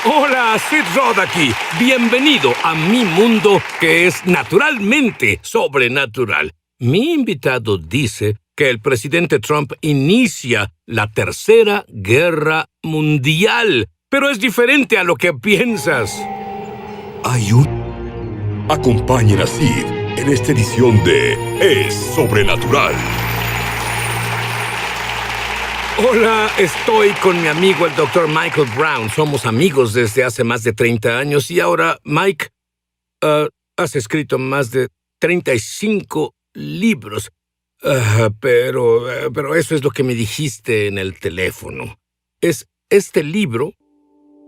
Hola, Sid Roth aquí. Bienvenido a mi mundo que es naturalmente sobrenatural. Mi invitado dice que el presidente Trump inicia la Tercera Guerra Mundial, pero es diferente a lo que piensas. Acompañen a Sid en esta edición de Es Sobrenatural. Hola, estoy con mi amigo el Dr. Michael Brown. Somos amigos desde hace más de 30 años y ahora, Mike, has escrito más de 35 libros. Pero eso es lo que me dijiste en el teléfono. Este libro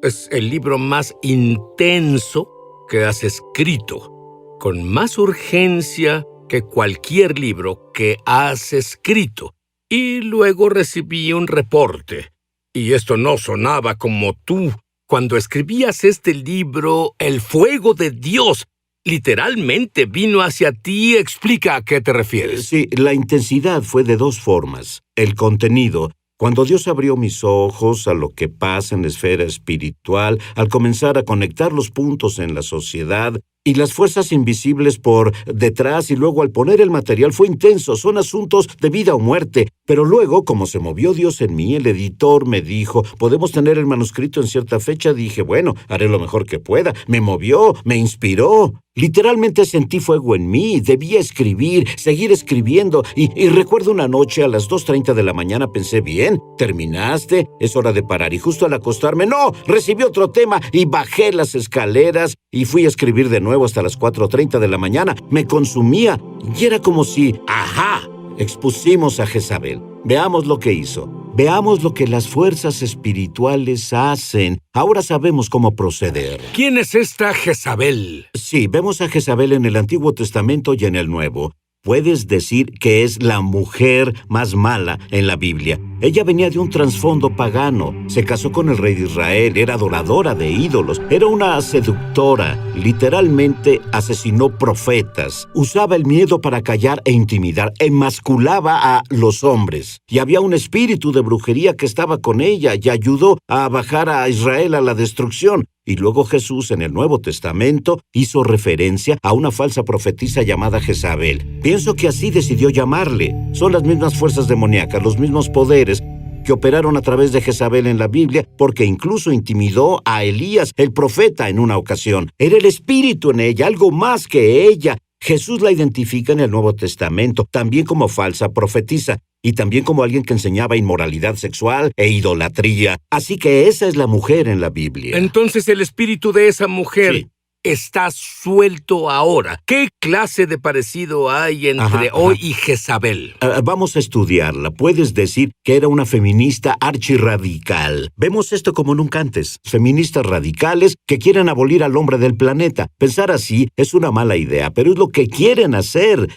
es el libro más intenso que has escrito, con más urgencia que cualquier libro que has escrito. Y luego recibí un reporte. Y esto no sonaba como tú. Cuando escribías este libro, el fuego de Dios literalmente vino hacia ti. Explica a qué te refieres. Sí, la intensidad fue de dos formas. El contenido, cuando Dios abrió mis ojos a lo que pasa en la esfera espiritual, al comenzar a conectar los puntos en la sociedad, y las fuerzas invisibles por detrás, y luego al poner el material fue intenso, son asuntos de vida o muerte. Pero luego, como se movió Dios en mí, el editor me dijo, ¿podemos tener el manuscrito en cierta fecha? Dije, bueno, haré lo mejor que pueda. Me movió, me inspiró. Literalmente sentí fuego en mí, debía escribir, seguir escribiendo, y recuerdo una noche a las 2:30 de la mañana pensé, bien, terminaste, es hora de parar, y justo al acostarme, ¡no!, recibí otro tema, y bajé las escaleras, y fui a escribir de nuevo hasta las 4:30 de la mañana, me consumía, y era como si, ¡ajá!, expusimos a Jezabel. Veamos lo que hizo. Veamos lo que las fuerzas espirituales hacen. Ahora sabemos cómo proceder. ¿Quién es esta Jezabel? Sí, vemos a Jezabel en el Antiguo Testamento y en el Nuevo. Puedes decir que es la mujer más mala en la Biblia. Ella venía de un trasfondo pagano. Se casó con el rey de Israel, era adoradora de ídolos, era una seductora. Literalmente asesinó profetas. Usaba el miedo para callar e intimidar. Emasculaba a los hombres. Y había un espíritu de brujería que estaba con ella y ayudó a bajar a Israel a la destrucción. Y luego Jesús en el Nuevo Testamento hizo referencia a una falsa profetisa llamada Jezabel. Pienso que así decidió llamarle. Son las mismas fuerzas demoníacas, los mismos poderes que operaron a través de Jezabel en la Biblia, porque incluso intimidó a Elías, el profeta, en una ocasión. Era el espíritu en ella, algo más que ella. Jesús la identifica en el Nuevo Testamento, también como falsa profetisa, y también como alguien que enseñaba inmoralidad sexual e idolatría. Así que esa es la mujer en la Biblia. Entonces el espíritu de esa mujer está suelto ahora. ¿Qué clase de parecido hay entre hoy y Jezabel? Vamos a estudiarla. Puedes decir que era una feminista archirradical. Vemos esto como nunca antes. Feministas radicales que quieren abolir al hombre del planeta. Pensar así es una mala idea, pero es lo que quieren hacer.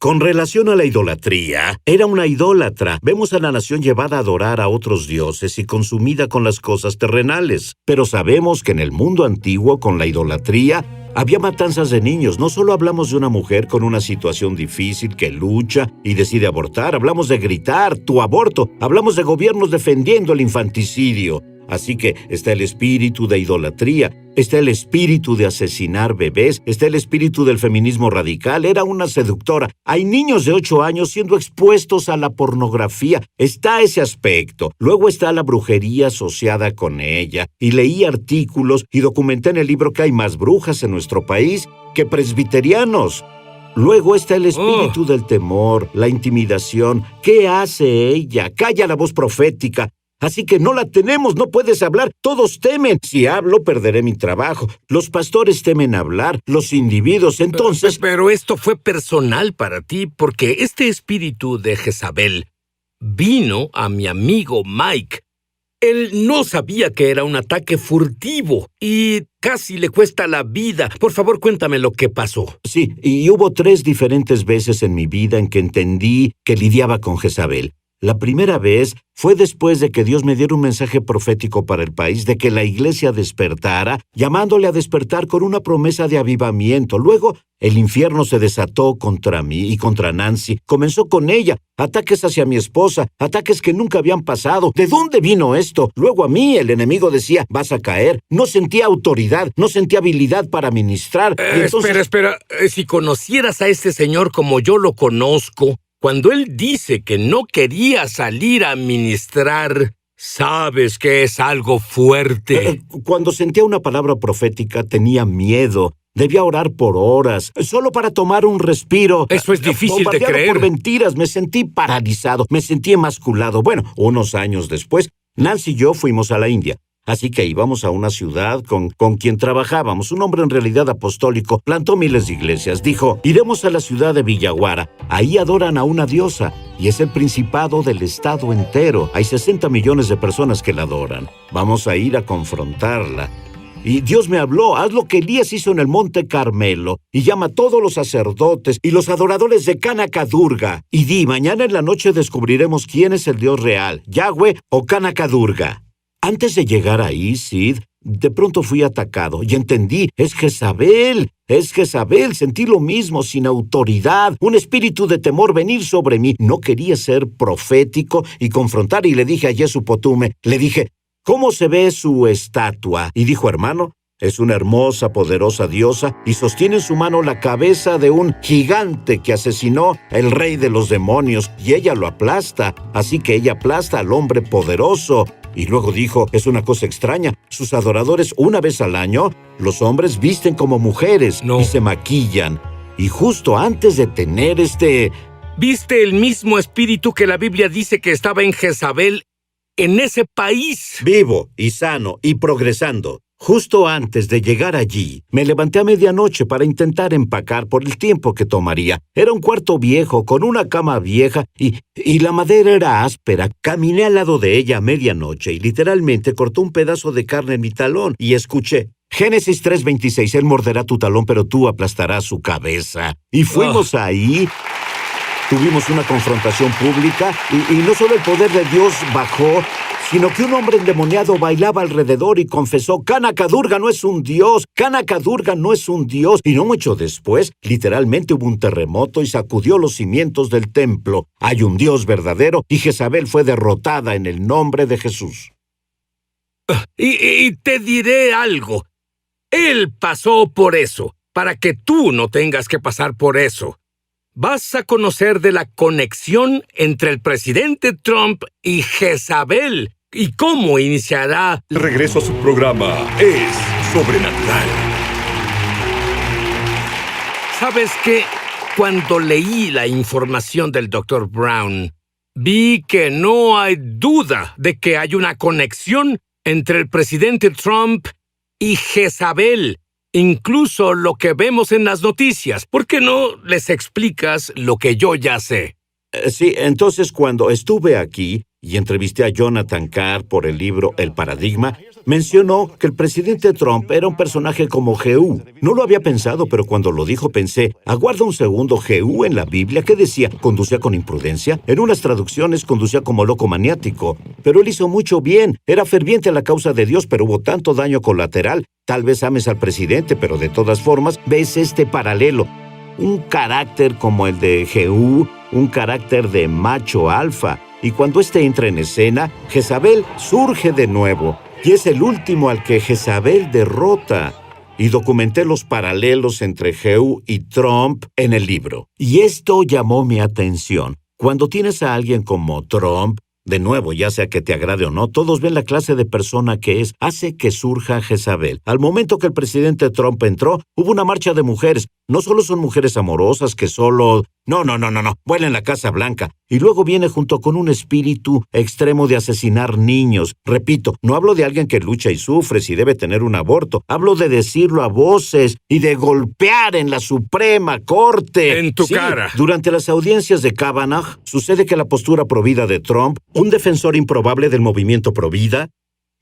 Con relación a la idolatría, era una idólatra. Vemos a la nación llevada a adorar a otros dioses y consumida con las cosas terrenales. Pero sabemos que en el mundo antiguo, con la idolatría, había matanzas de niños. No solo hablamos de una mujer con una situación difícil que lucha y decide abortar. Hablamos de gritar, tu aborto. Hablamos de gobiernos defendiendo el infanticidio. Así que está el espíritu de idolatría, está el espíritu de asesinar bebés, está el espíritu del feminismo radical. Era una seductora. Hay niños de 8 años siendo expuestos a la pornografía. Está ese aspecto. Luego está la brujería asociada con ella. Y leí artículos y documenté en el libro que hay más brujas en nuestro país que presbiterianos. Luego está el espíritu del temor, la intimidación. ¿Qué hace ella? Calla la voz profética. Así que no la tenemos, no puedes hablar, todos temen. Si hablo, perderé mi trabajo. Los pastores temen hablar, los individuos, entonces... Pero esto fue personal para ti, porque este espíritu de Jezabel vino a mi amigo Mike. Él no sabía que era un ataque furtivo y casi le cuesta la vida. Por favor, cuéntame lo que pasó. Sí, y hubo 3 diferentes veces en mi vida en que entendí que lidiaba con Jezabel. La primera vez fue después de que Dios me diera un mensaje profético para el país, de que la iglesia despertara, llamándole a despertar con una promesa de avivamiento. Luego, el infierno se desató contra mí y contra Nancy. Comenzó con ella, ataques hacia mi esposa, ataques que nunca habían pasado. ¿De dónde vino esto? Luego a mí, el enemigo decía, vas a caer. No sentía autoridad, no sentía habilidad para ministrar. Y entonces... Espera. Si conocieras a este señor como yo lo conozco, cuando él dice que no quería salir a ministrar, sabes que es algo fuerte. Cuando sentía una palabra profética, tenía miedo. Debía orar por horas, solo para tomar un respiro. Eso es difícil de creer. Por mentiras, me sentí paralizado, me sentí emasculado. Bueno, unos años después, Nancy y yo fuimos a la India. Así que íbamos a una ciudad con quien trabajábamos. Un hombre en realidad apostólico, plantó miles de iglesias. Dijo, iremos a la ciudad de Villaguara. Ahí adoran a una diosa y es el principado del estado entero. Hay 60 millones de personas que la adoran. Vamos a ir a confrontarla. Y Dios me habló, haz lo que Elías hizo en el Monte Carmelo, y llama a todos los sacerdotes y los adoradores de Kanaka-Durga. Y di, mañana en la noche descubriremos quién es el Dios real, Yahweh o Kanaka-Durga. Antes de llegar ahí, Sid, de pronto fui atacado y entendí, es Jezabel, sentí lo mismo, sin autoridad, un espíritu de temor venir sobre mí. No quería ser profético y confrontar, y le dije a Yesu Potume, le dije, ¿cómo se ve su estatua? Y dijo, hermano, es una hermosa, poderosa diosa y sostiene en su mano la cabeza de un gigante que asesinó al rey de los demonios y ella lo aplasta, así que ella aplasta al hombre poderoso. Y luego dijo, es una cosa extraña, sus adoradores una vez al año, los hombres visten como mujeres y se maquillan. Y justo antes de tener ¿Viste el mismo espíritu que la Biblia dice que estaba en Jezabel en ese país? Vivo y sano y progresando. Justo antes de llegar allí, me levanté a medianoche para intentar empacar por el tiempo que tomaría. Era un cuarto viejo, con una cama vieja, y la madera era áspera. Caminé al lado de ella a medianoche y literalmente cortó un pedazo de carne en mi talón y escuché, Génesis 3:26, él morderá tu talón, pero tú aplastarás su cabeza. Y fuimos ahí... Tuvimos una confrontación pública y no solo el poder de Dios bajó, sino que un hombre endemoniado bailaba alrededor y confesó, Kanaka-Durga no es un dios, Kanaka-Durga no es un dios. Y no mucho después, literalmente hubo un terremoto y sacudió los cimientos del templo. Hay un Dios verdadero y Jezabel fue derrotada en el nombre de Jesús. Y te diré algo. Él pasó por eso, para que tú no tengas que pasar por eso. Vas a conocer de la conexión entre el presidente Trump y Jezabel y cómo iniciará... Regreso a su programa Es Sobrenatural. ¿Sabes qué? Cuando leí la información del Dr. Brown, vi que no hay duda de que hay una conexión entre el presidente Trump y Jezabel. Incluso lo que vemos en las noticias. ¿Por qué no les explicas lo que yo ya sé? Sí, entonces cuando estuve aquí y entrevisté a Jonathan Carr por el libro El Paradigma, mencionó que el presidente Trump era un personaje como Jehú. No lo había pensado, pero cuando lo dijo pensé, aguarda un segundo, Jehú en la Biblia, ¿qué decía? ¿Conducía con imprudencia? En unas traducciones conducía como loco maniático. Pero él hizo mucho bien, era ferviente a la causa de Dios, pero hubo tanto daño colateral. Tal vez ames al presidente, pero de todas formas ves este paralelo. Un carácter como el de Jehú, un carácter de macho alfa. Y cuando éste entra en escena, Jezabel surge de nuevo. Y es el último al que Jezabel derrota. Y documenté los paralelos entre Jehú y Trump en el libro. Y esto llamó mi atención. Cuando tienes a alguien como Trump, de nuevo, ya sea que te agrade o no, todos ven la clase de persona que es, hace que surja Jezabel. Al momento que el presidente Trump entró, hubo una marcha de mujeres. No solo son mujeres amorosas que solo... No, vuela en la Casa Blanca. Y luego viene junto con un espíritu extremo de asesinar niños. Repito, no hablo de alguien que lucha y sufre si debe tener un aborto. Hablo de decirlo a voces y de golpear en la Suprema Corte. En tu cara. Durante las audiencias de Kavanaugh, sucede que la postura provida de Trump, un defensor improbable del movimiento provida,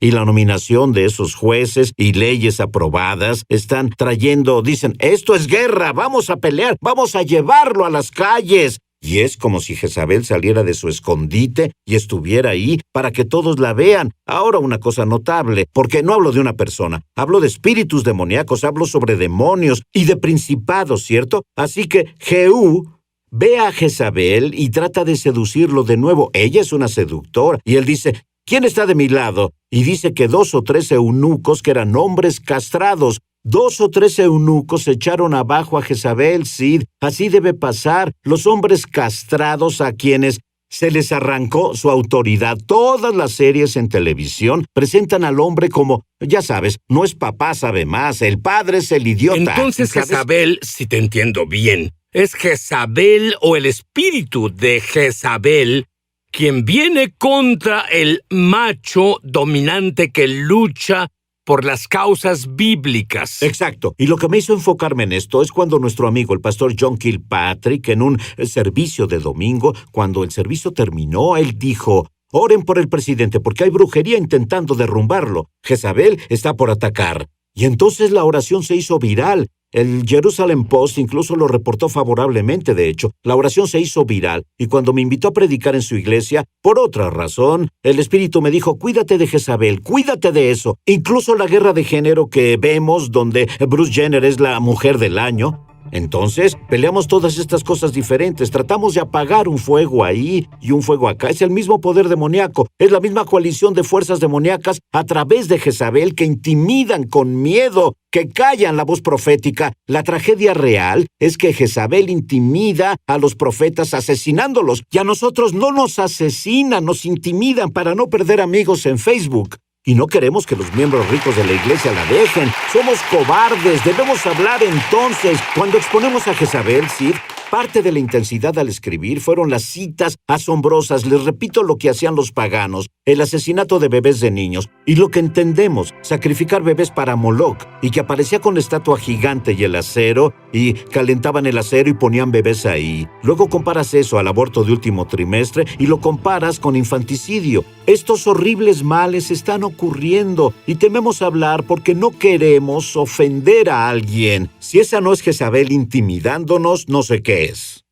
y la nominación de esos jueces y leyes aprobadas están trayendo, dicen, esto es guerra, vamos a pelear, vamos a llevarlo a las calles. Y es como si Jezabel saliera de su escondite y estuviera ahí para que todos la vean. Ahora una cosa notable, porque no hablo de una persona, hablo de espíritus demoníacos, hablo sobre demonios y de principados, ¿cierto? Así que Jehú ve a Jezabel y trata de seducirlo de nuevo. Ella es una seductora y él dice, ¿quién está de mi lado? Y dice que 2 o 3 eunucos que eran hombres castrados. 2 o 3 eunucos echaron abajo a Jezabel, Sid. Así debe pasar. Los hombres castrados a quienes se les arrancó su autoridad. Todas las series en televisión presentan al hombre como, ya sabes, no es papá, sabe más, el padre es el idiota. Entonces ¿sabes? Jezabel, si te entiendo bien, es Jezabel o el espíritu de Jezabel quien viene contra el macho dominante que lucha por las causas bíblicas. Exacto. Y lo que me hizo enfocarme en esto es cuando nuestro amigo, el pastor John Kilpatrick, en un servicio de domingo, cuando el servicio terminó, él dijo, oren por el presidente porque hay brujería intentando derrumbarlo. Jezabel está por atacar. Y entonces la oración se hizo viral. El Jerusalem Post incluso lo reportó favorablemente, de hecho. La oración se hizo viral, y cuando me invitó a predicar en su iglesia, por otra razón, el Espíritu me dijo, cuídate de Jezabel, cuídate de eso. Incluso la guerra de género que vemos, donde Bruce Jenner es la mujer del año. Entonces, peleamos todas estas cosas diferentes, tratamos de apagar un fuego ahí y un fuego acá. Es el mismo poder demoníaco, es la misma coalición de fuerzas demoníacas a través de Jezabel que intimidan con miedo, que callan la voz profética. La tragedia real es que Jezabel intimida a los profetas asesinándolos, y a nosotros no nos asesinan, nos intimidan para no perder amigos en Facebook. Y no queremos que los miembros ricos de la iglesia la dejen. Somos cobardes. Debemos hablar entonces. Cuando exponemos a Jezabel, Sid, parte de la intensidad al escribir fueron las citas asombrosas. Les repito lo que hacían los paganos. El asesinato de bebés de niños. Y lo que entendemos, sacrificar bebés para Moloch. Y que aparecía con la estatua gigante y el acero. Y calentaban el acero y ponían bebés ahí. Luego comparas eso al aborto de último trimestre y lo comparas con infanticidio. Estos horribles males están ocurriendo y tememos hablar porque no queremos ofender a alguien. Si esa no es Jezabel intimidándonos, no sé qué es.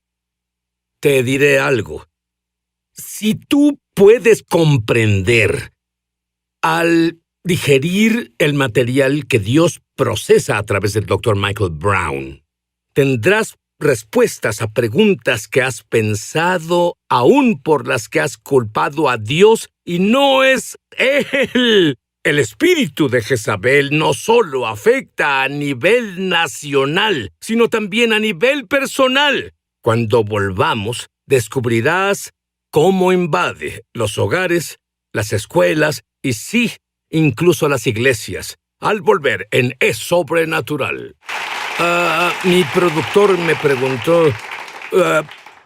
Te diré algo. Si tú puedes comprender al digerir el material que Dios procesa a través del Dr. Michael Brown, tendrás respuestas a preguntas que has pensado, aún por las que has culpado a Dios, y no es Él. El espíritu de Jezabel no solo afecta a nivel nacional, sino también a nivel personal. Cuando volvamos, descubrirás cómo invade los hogares, las escuelas y sí, incluso las iglesias. Al volver en Es Sobrenatural. Mi productor me preguntó,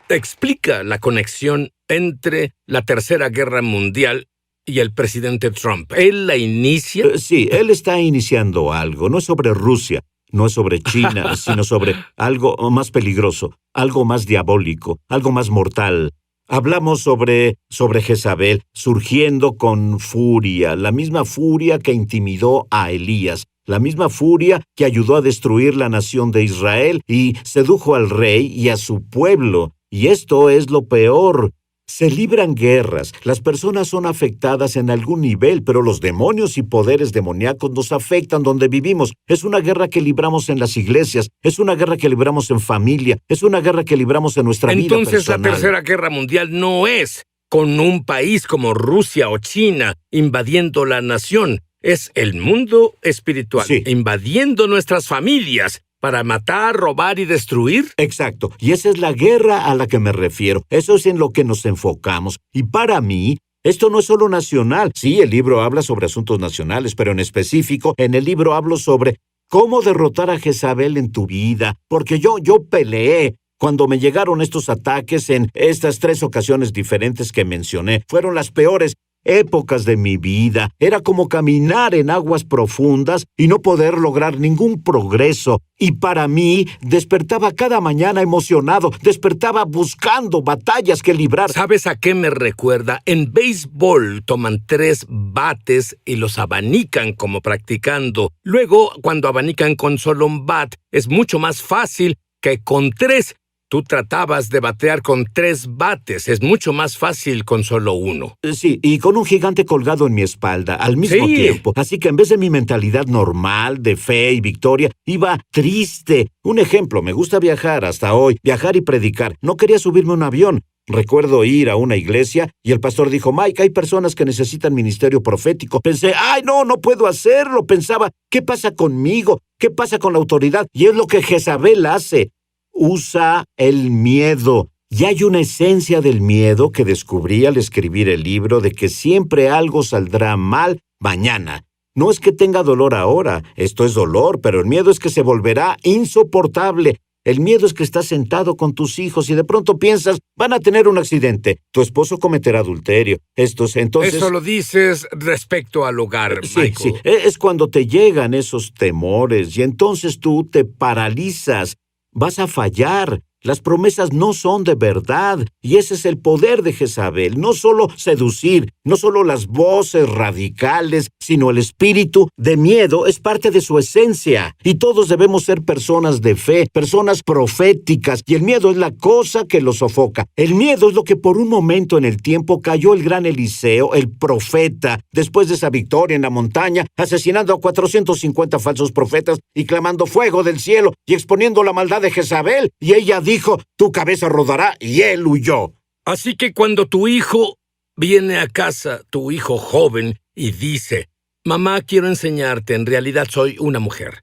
explica la conexión entre la Tercera Guerra Mundial y el presidente Trump. ¿Él la inicia? Sí, él está iniciando algo. No es sobre Rusia, no es sobre China, sino sobre algo más peligroso, algo más diabólico, algo más mortal. Hablamos sobre Jezabel surgiendo con furia, la misma furia que intimidó a Elías. La misma furia que ayudó a destruir la nación de Israel y sedujo al rey y a su pueblo. Y esto es lo peor. Se libran guerras, las personas son afectadas en algún nivel, pero los demonios y poderes demoníacos nos afectan donde vivimos. Es una guerra que libramos en las iglesias, es una guerra que libramos en familia, es una guerra que libramos en nuestra vida personal. Entonces la Tercera Guerra Mundial no es con un país como Rusia o China invadiendo la nación. Es el mundo espiritual, sí, invadiendo nuestras familias para matar, robar y destruir. Exacto, y esa es la guerra a la que me refiero. Eso es en lo que nos enfocamos. Y para mí, esto no es solo nacional. Sí, el libro habla sobre asuntos nacionales, pero en específico, en el libro hablo sobre cómo derrotar a Jezabel en tu vida. Porque yo peleé. Cuando me llegaron estos ataques en estas 3 ocasiones diferentes que mencioné, fueron las peores épocas de mi vida. Era como caminar en aguas profundas y no poder lograr ningún progreso. Y para mí, despertaba cada mañana emocionado, despertaba buscando batallas que librar. ¿Sabes a qué me recuerda? En béisbol toman 3 bates y los abanican como practicando. Luego, cuando abanican con solo un bat, es mucho más fácil que con 3. Tú tratabas de batear con 3 bates. Es mucho más fácil con solo uno. Sí, y con un gigante colgado en mi espalda al mismo Sí. tiempo. Así que en vez de mi mentalidad normal, de fe y victoria, iba triste. Un ejemplo, me gusta viajar hasta hoy, viajar y predicar. No quería subirme a un avión. Recuerdo ir a una iglesia y el pastor dijo, Mike, hay personas que necesitan ministerio profético. Pensé, ¡ay, no puedo hacerlo! Pensaba, ¿qué pasa conmigo? ¿Qué pasa con la autoridad? Y es lo que Jezabel hace. Usa el miedo. Y hay una esencia del miedo que descubrí al escribir el libro de que siempre algo saldrá mal mañana. No es que tenga dolor ahora, esto es dolor, pero el miedo es que se volverá insoportable. El miedo es que estás sentado con tus hijos y de pronto piensas, van a tener un accidente, tu esposo cometerá adulterio. Entonces... Eso lo dices respecto al hogar, Sí, Michael. sí, es cuando te llegan esos temores y entonces tú te paralizas. Vas a fallar. Las promesas no son de verdad, y ese es el poder de Jezabel. No solo seducir, no solo las voces radicales, sino el espíritu de miedo es parte de su esencia. Y todos debemos ser personas de fe, personas proféticas, y el miedo es la cosa que los sofoca. El miedo es lo que por un momento en el tiempo cayó el gran Eliseo, el profeta, después de esa victoria en la montaña, asesinando a 450 falsos profetas y clamando fuego del cielo y exponiendo la maldad de Jezabel, y ella dijo, tu cabeza rodará, y él huyó. Así que cuando tu hijo viene a casa, tu hijo joven, y dice, mamá, quiero enseñarte, en realidad soy una mujer.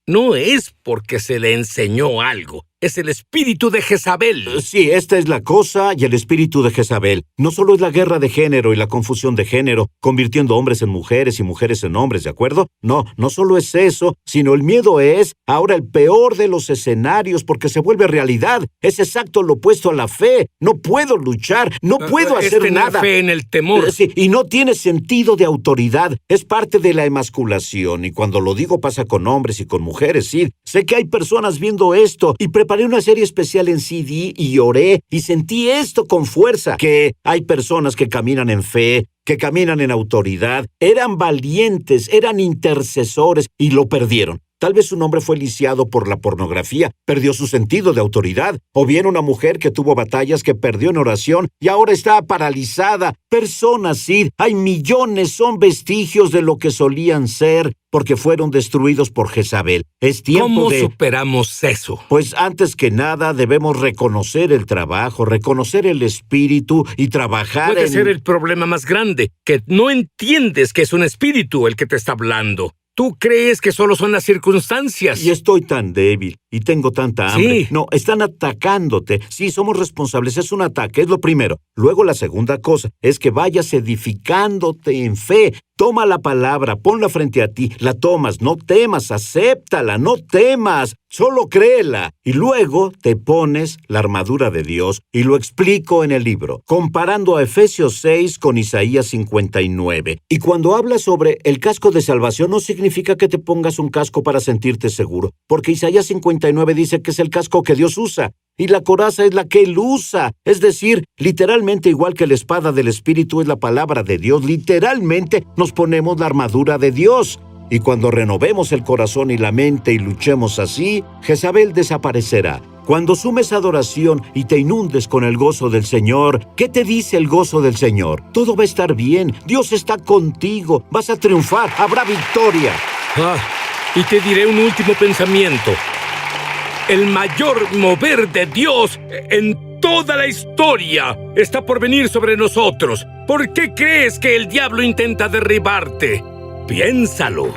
No es porque se le enseñó algo, es el espíritu de Jezabel. Sí, esta es la cosa y el espíritu de Jezabel. No solo es la guerra de género y la confusión de género, convirtiendo hombres en mujeres y mujeres en hombres, ¿de acuerdo? No solo es eso, sino el miedo es ahora el peor de los escenarios porque se vuelve realidad. Es exacto lo opuesto a la fe. No puedo luchar, no puedo Es hacer tener nada. fe en el temor. Sí, y no tiene sentido de autoridad. Es parte de la emasculación. Y cuando lo digo pasa con hombres y con mujeres, sí. Sé que hay personas viendo esto y preparé una serie especial en CD y oré y sentí esto con fuerza. Que hay personas que caminan en fe, que caminan en autoridad. Eran valientes, eran intercesores y lo perdieron. Tal vez un hombre fue lisiado por la pornografía, perdió su sentido de autoridad, o bien una mujer que tuvo batallas que perdió en oración y ahora está paralizada. Personas, sí, hay millones, son vestigios de lo que solían ser, porque fueron destruidos por Jezabel. Es tiempo ¿Cómo de... superamos eso? Pues antes que nada debemos reconocer el trabajo, reconocer el espíritu y trabajar Puede en... ser el problema más grande, que no entiendes que es un espíritu el que te está hablando. Tú crees que solo son las circunstancias. Y estoy tan débil y tengo tanta hambre. Sí. No, están atacándote. Sí, somos responsables. Es un ataque, es lo primero. Luego la segunda cosa es que vayas edificándote en fe. Toma la palabra, ponla frente a ti, la tomas, no temas, acéptala, no temas, solo créela. Y luego te pones la armadura de Dios y lo explico en el libro, comparando a Efesios 6 con Isaías 59. Y cuando habla sobre el casco de salvación no significa que te pongas un casco para sentirte seguro, porque Isaías 59 dice que es el casco que Dios usa. Y la coraza es la que Él usa. Es decir, literalmente igual que la espada del Espíritu es la palabra de Dios, literalmente nos ponemos la armadura de Dios. Y cuando renovemos el corazón y la mente y luchemos así, Jezabel desaparecerá. Cuando sumes adoración y te inundes con el gozo del Señor, ¿qué te dice el gozo del Señor? Todo va a estar bien, Dios está contigo, vas a triunfar, habrá victoria. Y te diré un último pensamiento. El mayor mover de Dios en toda la historia está por venir sobre nosotros. ¿Por qué crees que el diablo intenta derribarte? Piénsalo.